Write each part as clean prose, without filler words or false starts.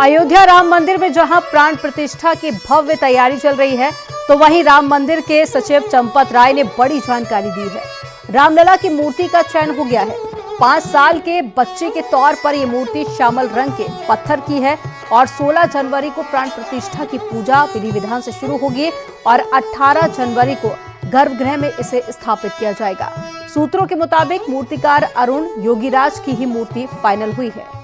अयोध्या राम मंदिर में जहां प्राण प्रतिष्ठा की भव्य तैयारी चल रही है, तो वहीं राम मंदिर के सचिव चंपत राय ने बड़ी जानकारी दी है। रामलला की मूर्ति का चयन हो गया है। 5 साल के बच्चे के तौर पर यह मूर्ति श्यामल रंग के पत्थर की है और 16 जनवरी को प्राण प्रतिष्ठा की पूजा विधि विधान से शुरू होगी और 18 जनवरी को गर्भगृह में इसे स्थापित किया जाएगा। सूत्रों के मुताबिक मूर्तिकार अरुण योगीराज की ही मूर्ति फाइनल हुई है।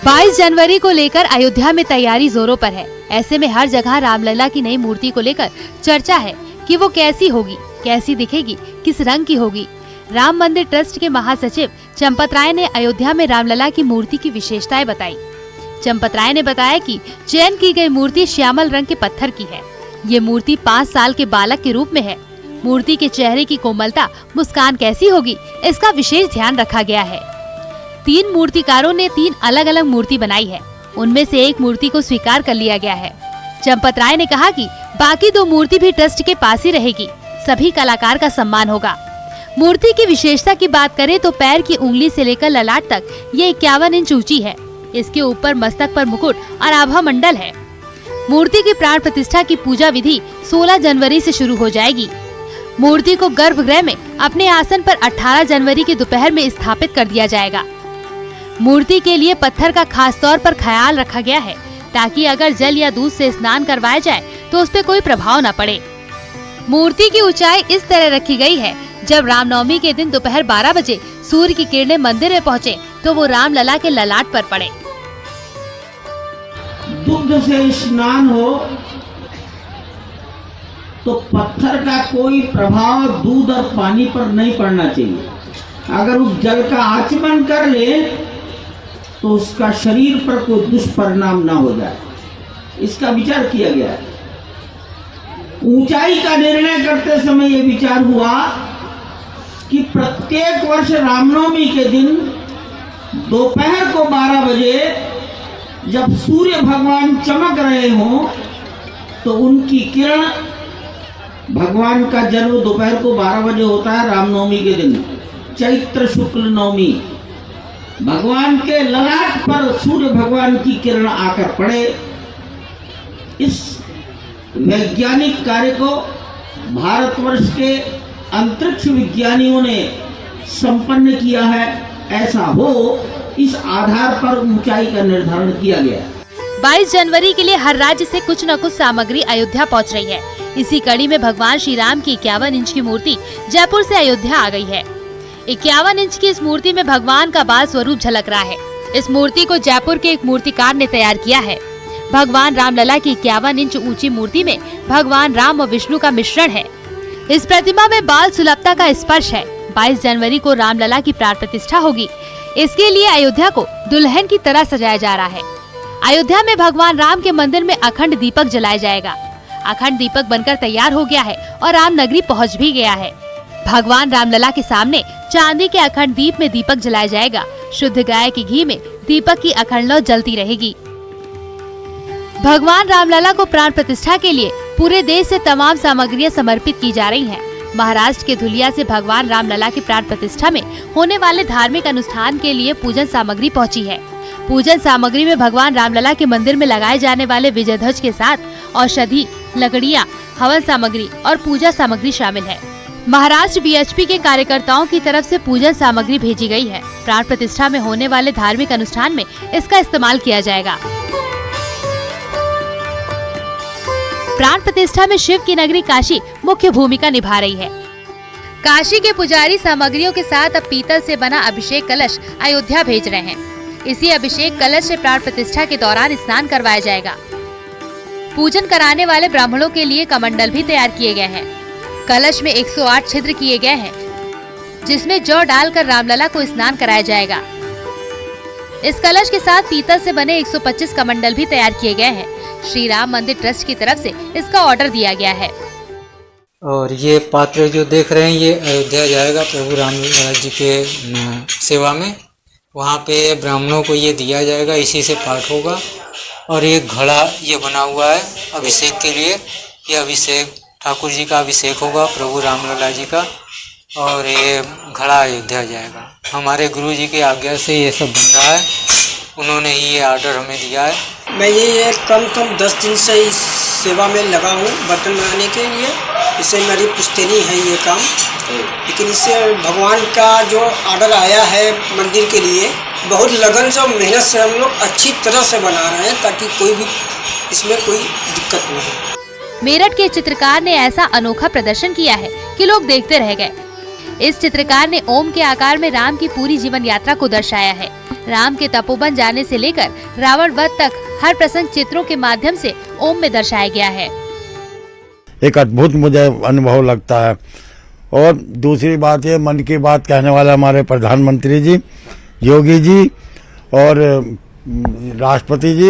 बाईस जनवरी को लेकर अयोध्या में तैयारी जोरों पर है। ऐसे में हर जगह रामलला की नई मूर्ति को लेकर चर्चा है कि वो कैसी होगी, कैसी दिखेगी, किस रंग की होगी। राम मंदिर ट्रस्ट के महासचिव चंपत राय ने अयोध्या में रामलला की मूर्ति की विशेषताएं बताई। चंपत राय ने बताया कि चयन की गई मूर्ति श्यामल रंग के पत्थर की है। ये मूर्ति 5 साल के बालक के रूप में है। मूर्ति के चेहरे की कोमलता, मुस्कान कैसी होगी, इसका विशेष ध्यान रखा गया है। 3 मूर्तिकारों ने 3 अलग अलग मूर्ति बनाई है। उनमें से एक मूर्ति को स्वीकार कर लिया गया है। चंपत राय ने कहा कि बाकी 2 मूर्ति भी ट्रस्ट के पास ही रहेगी। सभी कलाकार का सम्मान होगा। मूर्ति की विशेषता की बात करें तो पैर की उंगली से लेकर ललाट तक ये 51 इंच ऊंची है। इसके ऊपर मस्तक पर मुकुट और आभा मंडल है। मूर्ति की प्राण प्रतिष्ठा की पूजा विधि 16 जनवरी से शुरू हो जाएगी। मूर्ति को गर्भगृह में अपने आसन पर 18 जनवरी के दोपहर में स्थापित कर दिया जाएगा। मूर्ति के लिए पत्थर का खास तौर पर ख्याल रखा गया है ताकि अगर जल या दूध से स्नान करवाया जाए तो उस पर कोई प्रभाव न पड़े। मूर्ति की ऊंचाई इस तरह रखी गई है, जब रामनवमी के दिन दोपहर 12 बजे सूर्य की किरणें मंदिर में पहुँचे तो वो रामलला के ललाट पर पड़े। दुग्ध से स्नान हो तो पत्थर का कोई प्रभाव दूध और पानी पर नहीं पड़ना चाहिए। अगर उस जल का आचमन कर ले तो उसका शरीर पर कोई दुष्परिणाम ना हो जाए, इसका विचार किया गया है। ऊंचाई का निर्णय करते समय यह विचार हुआ कि प्रत्येक वर्ष रामनवमी के दिन दोपहर को 12 बजे जब सूर्य भगवान चमक रहे हों तो उनकी किरण, भगवान का जन्म दोपहर को 12 बजे होता है रामनवमी के दिन, चैत्र शुक्ल नवमी, भगवान के ललाट पर सूर्य भगवान की किरण आकर पड़े। इस वैज्ञानिक कार्य को भारतवर्ष के अंतरिक्ष विज्ञानियों ने संपन्न किया है। ऐसा हो, इस आधार पर ऊंचाई का निर्धारण किया गया। 22 जनवरी के लिए हर राज्य से कुछ न कुछ सामग्री अयोध्या पहुंच रही है। इसी कड़ी में भगवान श्री राम की 51 इंच की मूर्ति जयपुर से अयोध्या आ गई है। 51 इंच की इस मूर्ति में भगवान का बाल स्वरूप झलक रहा है। इस मूर्ति को जयपुर के एक मूर्तिकार ने तैयार किया है। भगवान रामलला की 51 इंच ऊंची मूर्ति में भगवान राम और विष्णु का मिश्रण है। इस प्रतिमा में बाल सुलभता का स्पर्श है। 22 जनवरी को रामलला की प्राण प्रतिष्ठा होगी। इसके लिए अयोध्या को दुल्हन की तरह सजाया जा रहा है। अयोध्या में भगवान राम के मंदिर में अखंड दीपक जलाया जाएगा। अखंड दीपक बनकर तैयार हो गया है और राम नगरी पहुंच भी गया है। भगवान रामलला के सामने चांदी के अखंड दीप में दीपक जलाया जाएगा। शुद्ध गाय के घी में दीपक की अखंड लौ जलती रहेगी। भगवान रामलला को प्राण प्रतिष्ठा के लिए पूरे देश से तमाम सामग्रियां समर्पित की जा रही हैं। महाराष्ट्र के धुलिया से भगवान रामलला की प्राण प्रतिष्ठा में होने वाले धार्मिक अनुष्ठान के लिए पूजन सामग्री पहुंची है। पूजन सामग्री में भगवान रामलला के मंदिर में लगाए जाने वाले विजय ध्वज के साथ औषधि, लकड़ियां, हवन सामग्री और पूजा सामग्री शामिल है। महाराष्ट्र बीएचपी के कार्यकर्ताओं की तरफ से पूजन सामग्री भेजी गई है। प्राण प्रतिष्ठा में होने वाले धार्मिक अनुष्ठान में इसका इस्तेमाल किया जाएगा। प्राण प्रतिष्ठा में शिव की नगरी काशी मुख्य भूमिका निभा रही है। काशी के पुजारी सामग्रियों के साथ अब पीतल से बना अभिषेक कलश अयोध्या भेज रहे हैं। इसी अभिषेक कलश से प्राण प्रतिष्ठा के दौरान स्नान करवाया जाएगा। पूजन कराने वाले ब्राह्मणों के लिए कमंडल भी तैयार किए गए हैं। कलश में 108 छिद्र किए गए हैं, जिसमें जौ डालकर रामलला को स्नान कराया जाएगा। इस कलश के साथ पीतल से बने 125 कमंडल भी तैयार किए गए हैं। श्री राम मंदिर ट्रस्ट की तरफ से इसका ऑर्डर दिया गया है। और ये पात्र जो देख रहे हैं ये अयोध्या जाएगा प्रभु रामलला जी के सेवा में। वहाँ पे ब्राह्मणों को ये दिया जाएगा, इसी से पाठ होगा। और ये घड़ा ये बना हुआ है अभिषेक के लिए, ये अभिषेक ठाकुर जी का अभिषेक होगा, प्रभु रामलला जी का। और ये घड़ा अयोध्या जाएगा। हमारे गुरु जी की आज्ञा से ये सब बन रहा है, उन्होंने ही ये ऑर्डर हमें दिया है। मैं ये कम 10 दिन से इस सेवा में लगा हूँ बर्तन बनाने के लिए। इससे मेरी पुश्तैनी है ये काम, लेकिन इससे भगवान का जो ऑर्डर आया है मंदिर के लिए, बहुत लगन से और मेहनत से हम लोग अच्छी तरह से बना रहे हैं, ताकि कोई भी इसमें कोई दिक्कत न हो। मेरठ के चित्रकार ने ऐसा अनोखा प्रदर्शन किया है कि लोग देखते रह गए। इस चित्रकार ने ओम के आकार में राम की पूरी जीवन यात्रा को दर्शाया है। राम के तपोवन जाने से लेकर रावण वध तक हर प्रसंग चित्रों के माध्यम से ओम में दर्शाया गया है। एक अद्भुत मुझे अनुभव लगता है। और दूसरी बात ये, मन की बात कहने वाले हमारे प्रधानमंत्री जी, योगी जी और राष्ट्रपति जी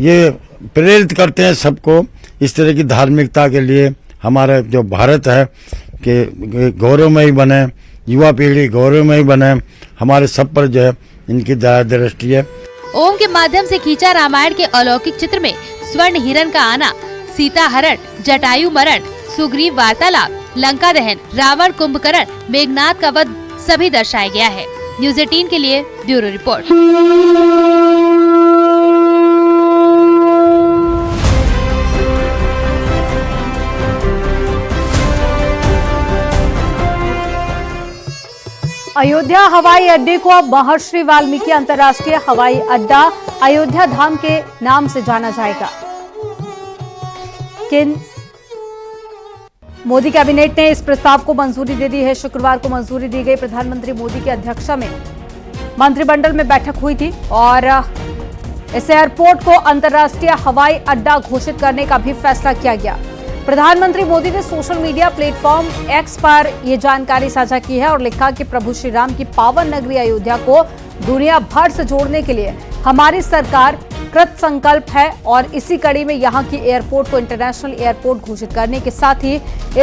ये प्रेरित करते हैं सबको इस तरह की धार्मिकता के लिए। हमारे जो भारत है कि गौरवमयी बने, युवा पीढ़ी गौरवमयी बने, हमारे सब पर जो है इनकी दया दृष्टि है। ओम के माध्यम से खींचा रामायण के अलौकिक चित्र में स्वर्ण हिरण का आना, सीता हरण, जटायु मरण, सुग्रीव वार्तालाप, लंका दहन, रावण कुंभकर्ण, मेघनाथ का वध सभी दर्शाया गया है। न्यूज़ 18 के लिए ब्यूरो रिपोर्ट। अयोध्या हवाई अड्डे को अब महर्षि वाल्मीकि अंतर्राष्ट्रीय हवाई अड्डा अयोध्या धाम के नाम से जाना जाएगा। मोदी कैबिनेट ने इस प्रस्ताव को मंजूरी दे दी है। शुक्रवार को मंजूरी दी गई। प्रधानमंत्री मोदी की अध्यक्षता में मंत्रिमंडल में बैठक हुई थी और इस एयरपोर्ट को अंतर्राष्ट्रीय हवाई अड्डा घोषित करने का भी फैसला किया गया। प्रधानमंत्री मोदी ने सोशल मीडिया प्लेटफॉर्म एक्स पर यह जानकारी साझा की है और लिखा कि प्रभु श्री राम की पावन नगरी अयोध्या को दुनिया भर से जोड़ने के लिए हमारी सरकार कृत संकल्प है और इसी कड़ी में यहां की एयरपोर्ट को इंटरनेशनल एयरपोर्ट घोषित करने के साथ ही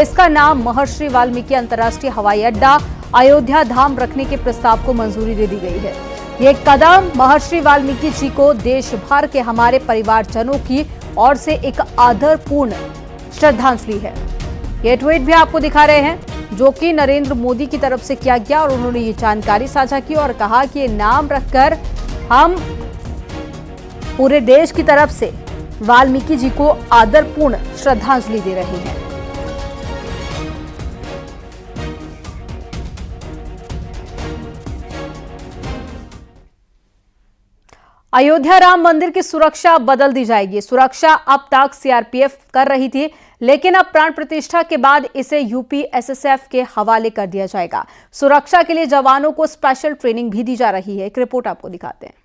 इसका नाम महर्षि वाल्मीकि अंतर्राष्ट्रीय हवाई अड्डा अयोध्या धाम रखने के प्रस्ताव को मंजूरी दे दी गई है। ये कदम महर्षि वाल्मीकि जी को देश भर के हमारे परिवारजनों की ओर से एक आदरपूर्ण श्रद्धांजलि है। ये ट्वीट भी आपको दिखा रहे हैं जो कि नरेंद्र मोदी की तरफ से किया गया और उन्होंने ये जानकारी साझा की और कहा कि ये नाम रखकर हम पूरे देश की तरफ से वाल्मीकि जी को आदरपूर्ण श्रद्धांजलि दे रहे हैं। अयोध्या राम मंदिर की सुरक्षा बदल दी जाएगी। सुरक्षा अब तक सीआरपीएफ कर रही थी, लेकिन अब प्राण प्रतिष्ठा के बाद इसे यूपी एसएसएफ के हवाले कर दिया जाएगा। सुरक्षा के लिए जवानों को स्पेशल ट्रेनिंग भी दी जा रही है। एक रिपोर्ट आपको दिखाते हैं।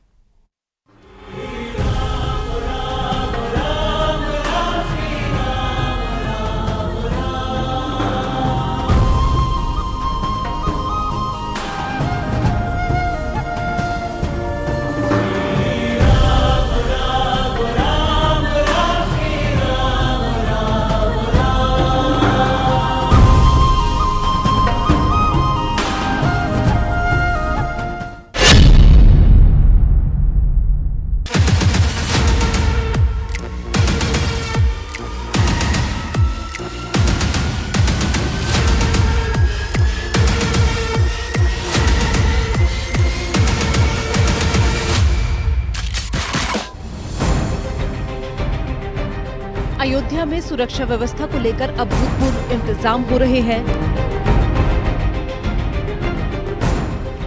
अयोध्या में सुरक्षा व्यवस्था को लेकर अभूतपूर्व इंतजाम हो रहे हैं।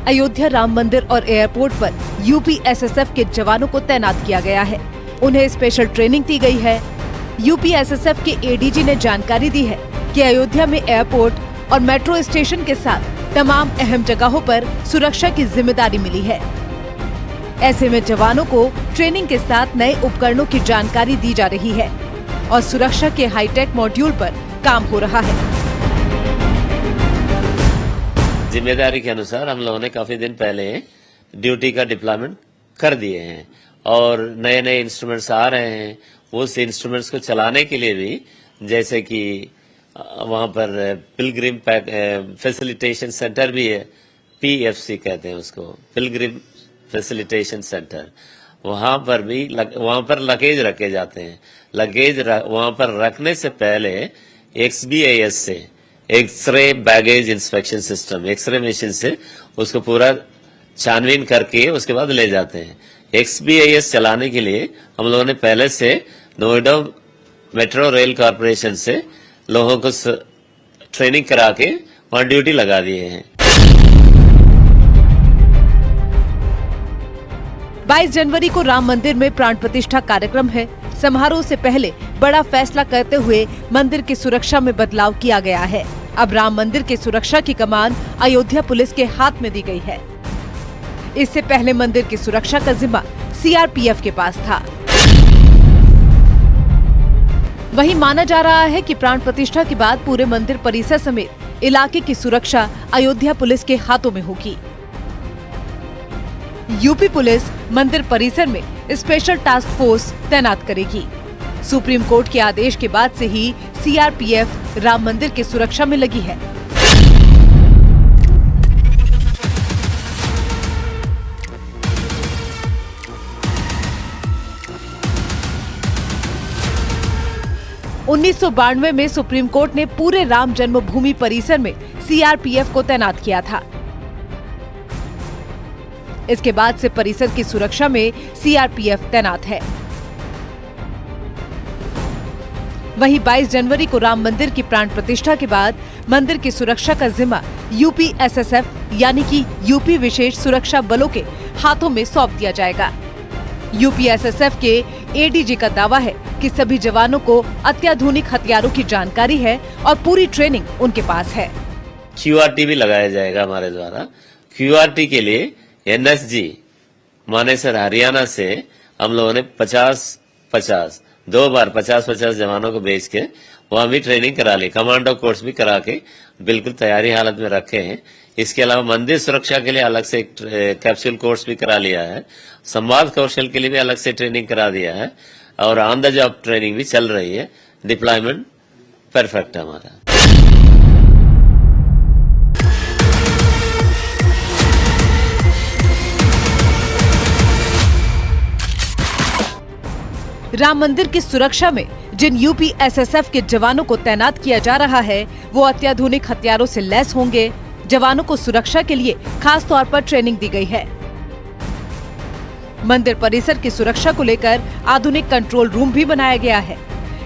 अयोध्या राम मंदिर और एयरपोर्ट पर यूपी एसएसएफ के जवानों को तैनात किया गया है। उन्हें स्पेशल ट्रेनिंग दी गई है। यूपी एसएसएफ के एडीजी ने जानकारी दी है कि अयोध्या में एयरपोर्ट और मेट्रो स्टेशन के साथ तमाम अहम जगहों पर सुरक्षा की जिम्मेदारी मिली है। ऐसे में जवानों को ट्रेनिंग के साथ नए उपकरणों की जानकारी दी जा रही है और सुरक्षा के हाईटेक मॉड्यूल पर काम हो रहा है। जिम्मेदारी के अनुसार हम लोगों ने काफी दिन पहले ड्यूटी का डिप्लॉयमेंट कर दिए हैं और नए नए इंस्ट्रूमेंट्स आ रहे हैं। उस इंस्ट्रूमेंट्स को चलाने के लिए भी, जैसे कि वहां पर पिलग्रिम फैसिलिटेशन सेंटर भी है, पीएफसी कहते हैं उसको, पिलग्रिम फैसिलिटेशन सेंटर, वहां पर भी वहां पर लगेज रखे जाते हैं। वहां पर रखने से पहले XBIS से x-ray baggage inspection system, x-ray machine से उसको पूरा छानबीन करके उसके बाद ले जाते हैं। XBIS चलाने के लिए हम लोगों ने पहले से नोएडा मेट्रो रेल कॉर्पोरेशन से लोगों को ट्रेनिंग करा के वहां ड्यूटी लगा दिए हैं। 22 जनवरी को राम मंदिर में प्राण प्रतिष्ठा कार्यक्रम है। समारोह से पहले बड़ा फैसला करते हुए मंदिर की सुरक्षा में बदलाव किया गया है। अब राम मंदिर की सुरक्षा की कमान अयोध्या पुलिस के हाथ में दी गई है। इससे पहले मंदिर की सुरक्षा का जिम्मा CRPF के पास था। वहीं माना जा रहा है कि प्राण प्रतिष्ठा के बाद पूरे मंदिर परिसर समेत इलाके की सुरक्षा अयोध्या पुलिस के हाथों में होगी। यूपी पुलिस मंदिर परिसर में स्पेशल टास्क फोर्स तैनात करेगी। सुप्रीम कोर्ट के आदेश के बाद से ही CRPF राम मंदिर की सुरक्षा में लगी है। (1992) में सुप्रीम कोर्ट ने पूरे राम जन्मभूमि परिसर में CRPF को तैनात किया था। इसके बाद से परिसर की सुरक्षा में CRPF तैनात है। वहीं 22 जनवरी को राम मंदिर की प्राण प्रतिष्ठा के बाद मंदिर की सुरक्षा का जिम्मा UPSSF यानी कि यूपी विशेष सुरक्षा बलों के हाथों में सौंप दिया जाएगा। UPSSF के ADG का दावा है कि सभी जवानों को अत्याधुनिक हथियारों की जानकारी है और पूरी ट्रेनिंग उनके पास है। QRT भी लगाया जाएगा हमारे द्वारा। QRT के लिए NSG मानेसर हरियाणा से हम लोगों ने 50-50 दो बार 50-50 जवानों को भेज के वहां भी ट्रेनिंग करा ली, कमांडो कोर्स भी करा के बिल्कुल तैयारी हालत में रखे हैं। इसके अलावा मंदिर सुरक्षा के लिए अलग से एक कैप्सूल कोर्स भी करा लिया है। संवाद कौशल के लिए भी अलग से ट्रेनिंग करा दिया है और ऑन द जॉब ट्रेनिंग भी चल रही है। डिप्लॉयमेंट परफेक्ट है हमारा। राम मंदिर की सुरक्षा में जिन UPSSF के जवानों को तैनात किया जा रहा है वो अत्याधुनिक हथियारों से लैस होंगे। जवानों को सुरक्षा के लिए खास तौर पर ट्रेनिंग दी गई है। मंदिर परिसर की सुरक्षा को लेकर आधुनिक कंट्रोल रूम भी बनाया गया है।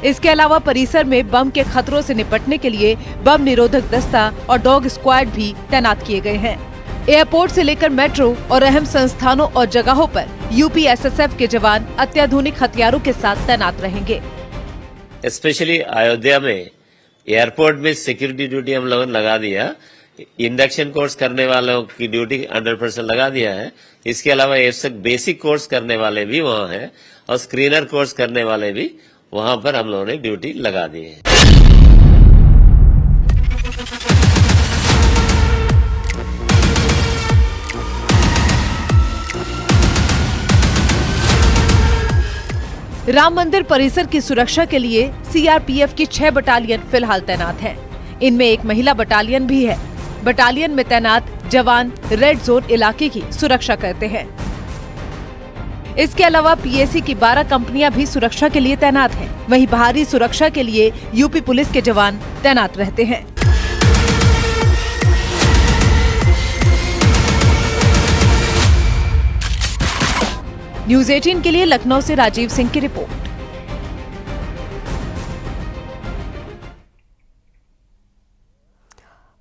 इसके अलावा परिसर में बम के खतरों से निपटने के लिए बम निरोधक दस्ता और डॉग स्क्वाड भी तैनात किए गए हैं। एयरपोर्ट से लेकर मेट्रो और अहम संस्थानों और जगहों पर UPSSF के जवान अत्याधुनिक हथियारों के साथ तैनात रहेंगे। स्पेशली अयोध्या में एयरपोर्ट में सिक्योरिटी ड्यूटी हम लोगों ने लगा दिया। इंडक्शन कोर्स करने वालों की ड्यूटी 100% लगा दिया है। इसके अलावा बेसिक कोर्स करने वाले भी वहाँ हैं और स्क्रीनर कोर्स करने वाले भी वहाँ पर हम लोगों ने ड्यूटी लगा दी है। राम मंदिर परिसर की सुरक्षा के लिए CRPF की 6 बटालियन फिलहाल तैनात हैं। इनमें एक महिला बटालियन भी है। बटालियन में तैनात जवान रेड जोन इलाके की सुरक्षा करते हैं। इसके अलावा PAC की 12 कंपनियां भी सुरक्षा के लिए तैनात हैं। वहीं बाहरी सुरक्षा के लिए यूपी पुलिस के जवान तैनात रहते हैं। न्यूज़ 18 के लिए लखनऊ से राजीव सिंह की रिपोर्ट।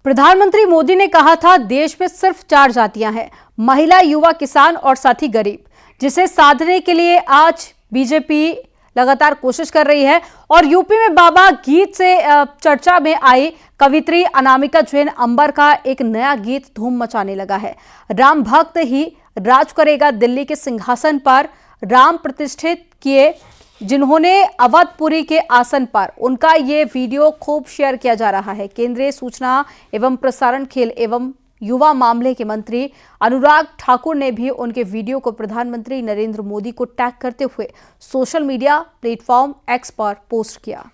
प्रधानमंत्री मोदी ने कहा था देश में सिर्फ 4 जातियां हैं, महिला, युवा, किसान और साथ ही गरीब, जिसे साधने के लिए आज बीजेपी लगातार कोशिश कर रही है। और यूपी में बाबा गीत से चर्चा में आई कवित्री अनामिका जैन अंबर का एक नया गीत धूम मचाने लगा है। राम भक्त ही राज करेगा दिल्ली के सिंहासन पर, राम प्रतिष्ठित किए जिन्होंने अवधपुरी के आसन पर, उनका ये वीडियो खूब शेयर किया जा रहा है। केंद्रीय सूचना एवं प्रसारण, खेल एवं युवा मामले के मंत्री अनुराग ठाकुर ने भी उनके वीडियो को प्रधानमंत्री नरेंद्र मोदी को टैग करते हुए सोशल मीडिया प्लेटफॉर्म X पर पोस्ट किया।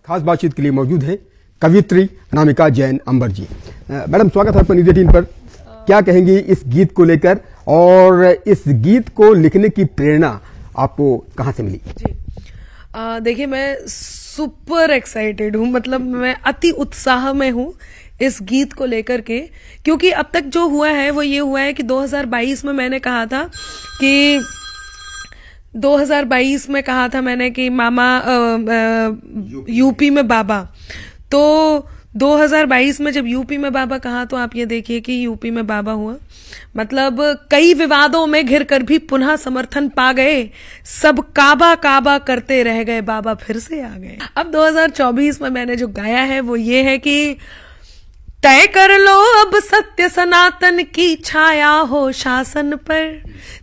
खास बातचीत के लिए मौजूद है कवियत्री अनामिका जैन अंबर जी। मैडम स्वागत है आपका न्यूज़ 18 पर। क्या कहेंगी इस गीत को लेकर और इस गीत को लिखने की प्रेरणा आपको कहाँ से मिली? जी देखिए, मैं सुपर एक्साइटेड हूँ, मतलब मैं अति उत्साह में हूँ इस गीत को लेकर के, क्योंकि अब तक जो हुआ है वो ये हुआ है कि 2022 में मैंने कहा था कि 2022 में कहा था मैंने कि मामा यूपी में बाबा, तो 2022 में जब यूपी में बाबा कहा तो आप ये देखिए कि यूपी में बाबा हुआ, मतलब कई विवादों में घिर कर भी पुनः समर्थन पा गए, सब काबा काबा करते रह गए, बाबा फिर से आ गए। अब 2024 में मैंने जो गाया है वो ये है कि तय कर लो अब सत्य सनातन की छाया हो शासन पर,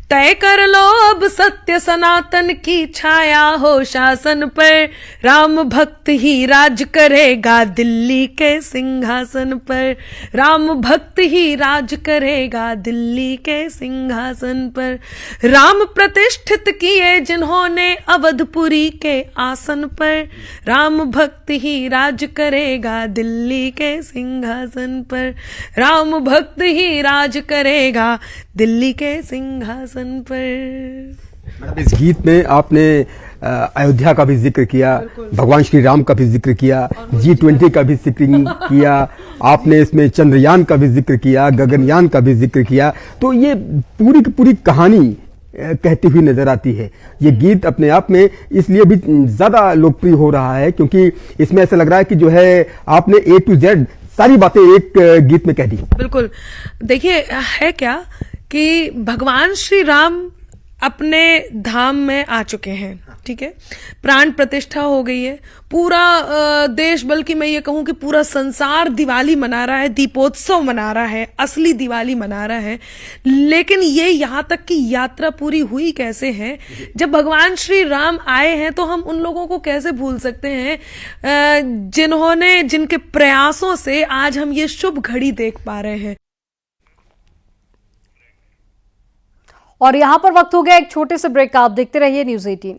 तय कर लो अब सत्य सनातन की छाया हो शासन पर, राम भक्त ही राज करेगा दिल्ली के सिंहासन पर, राम भक्त ही राज करेगा दिल्ली के सिंहासन पर, राम प्रतिष्ठित किए जिन्होंने अवधपुरी के आसन पर, राम भक्त ही राज करेगा दिल्ली के सिंहासन पर, राम भक्त ही राज करेगा दिल्ली के सिंहासन पर। इस गीत में आपने अयोध्या का भी जिक्र किया, भगवान श्री राम का भी जिक्र किया, G20 का भी जिक्र किया, आपने इसमें चंद्रयान का भी जिक्र किया, गगनयान का भी जिक्र किया, तो ये पूरी की पूरी कहानी कहती हुई नजर आती है। ये गीत अपने आप में इसलिए भी ज्यादा लोकप्रिय हो रहा है क्योंकि इसमें ऐसा लग रहा है कि जो है आपने A to Z सारी बातें एक गीत में कह दी। बिल्कुल, देखिए है क्या कि भगवान श्री राम अपने धाम में आ चुके हैं, ठीक है, प्राण प्रतिष्ठा हो गई है, पूरा देश, बल्कि मैं ये कहूं कि पूरा संसार दिवाली मना रहा है, दीपोत्सव मना रहा है, असली दिवाली मना रहा है। लेकिन ये यहाँ तक की यात्रा पूरी हुई कैसे है? जब भगवान श्री राम आए हैं तो हम उन लोगों को कैसे भूल सकते हैं जिनके प्रयासों से आज हम ये शुभ घड़ी देख पा रहे हैं। और यहाँ पर वक्त हो गया एक छोटे से ब्रेक का। आप देखते रहिए न्यूज़ 18।